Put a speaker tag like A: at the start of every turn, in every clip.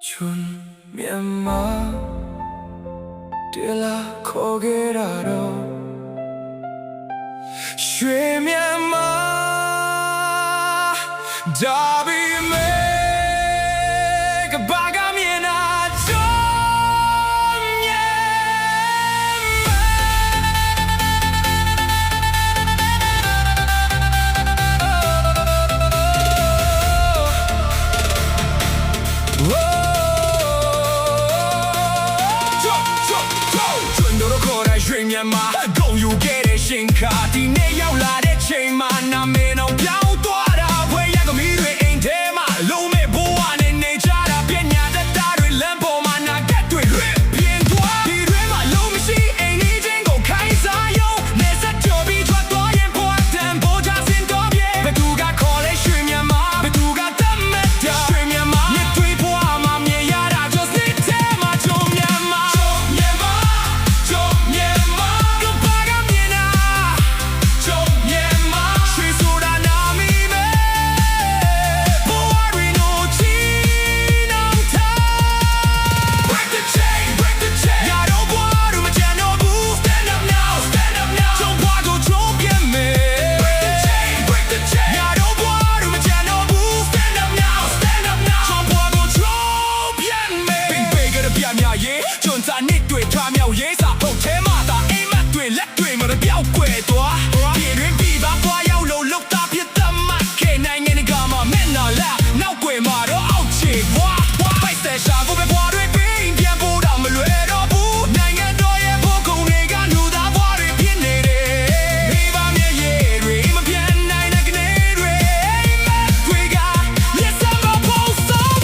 A: 춘 미얀마 딜라 코게라로 쉐 미얀마 다비 메가 바가미에나ရွှေမြန်မာဂုံယူခဲ့တဲ့ရှင်ခါဒီနေ့ရောက်လာတဲ့ချိန်မှာနာမည်တော့ပြောင်းသွားတာဘွယ်ရကမီးတွေအိမ်ထဲမှာလုံးမဲ့ဘိုးဝါနဲ့နေကြတာပညာတတ်တာတွေလမ်းပေါ်မှာနာကက်တွေလွင့်ပြင်းသွားဒီတွေမှာလုံးမရှိအိမ်ကြီးချင်းကိုခိုင်းစားရုံနေစက်ကြော်ပြီးထွက်သွားရင်ဘွားတန်ဘိုးချစင်တော်ပြေဘသူကခေါ်လဲရွှေမြန်မာဘသူကတတ်မဲ့တာရွှေမြန်မာမြစ်တွေဘွားမှာမြင်ရတာ just need time မှာချုံမြန်မာကျွန်းစားနစ်တွေထွားမြောက်ရေးစာအုပ်ထဲမှာသာအိမ်မက်တွေလက်တွေမပြောက်ွယ်သွားပြည်တွင်းပြည်ပပွားရောက်လို့လုတ်တာဖြစ်သမှတ်ခဲ့နိုင်ငံကမှမဲ့နော်လာနောက်ွယ်မှာတော့အောက်ခြေဘွားပိုက်ဆက်ရှာဖို့ပဲဘွားတွေပြီးပြန်ဖို့တော့မလွယ်တော့ဘူးနိုင်ငံတော်ရဲ့ဘုံကုန်းတွေကလူသားဘွားတွေဖြစ်နေတယ်မိဘမျက်ရည်တွေမပြန်နိုင်တဲ့ကနေတွေအိမ်မက်တွေကလက်စမဖို့ဆုံး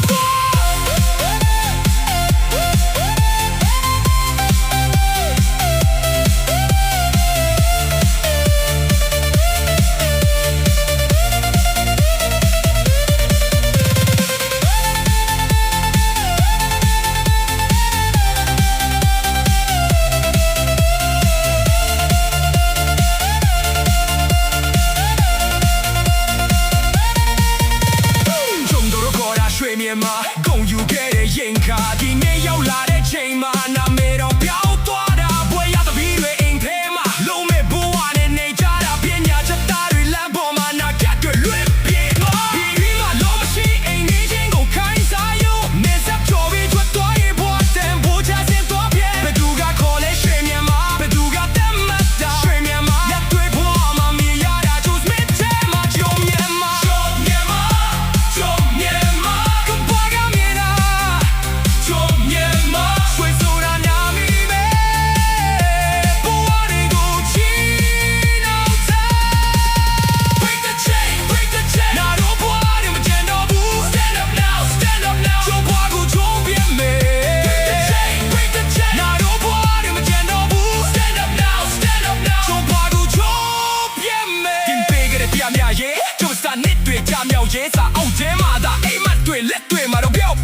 A: မြန်မာဂုံယူခဲ့တဲ့ရင်ခါဒီနေ့ရောက်လာတဲ့ချိန်မှာနာမည်တော့ပြောင်းသွားတာဘွယ်ရသပီးတွေအိမ်ထဲမှာလုံးမဲ့ဘိုးဝါနဲ့နေကြတာပညာချက်သားတွေလမ်းပေါ်မှာနာကက်တွေလွင့်ပြေသွားဒီရီမှာလုံးမရှိအိမ်ကြီးချင်းကိုခိုင်းစားရုံနေစပ်ကြော်ပြီးထွက်သွားရင်ဘွားတန်ဘိုးချစင်သွားပြေဘသူကခေါ်လဲရွှေမြန်မာဘသူကတတ်မှတ်တာရွှေမြန်မာလက်တွေဘွားမှာမြင်ရတာကျိုးစမစ်ထဲမှာဂျုံမြန်မာဂျုံမြန်မာဂျုံမြန်မာနစ်တွေကြမြောက်ရေးစာအုပ်ထဲမှာသာအိမ်မက်တွေလက်တွေမှာတော့ပြောက်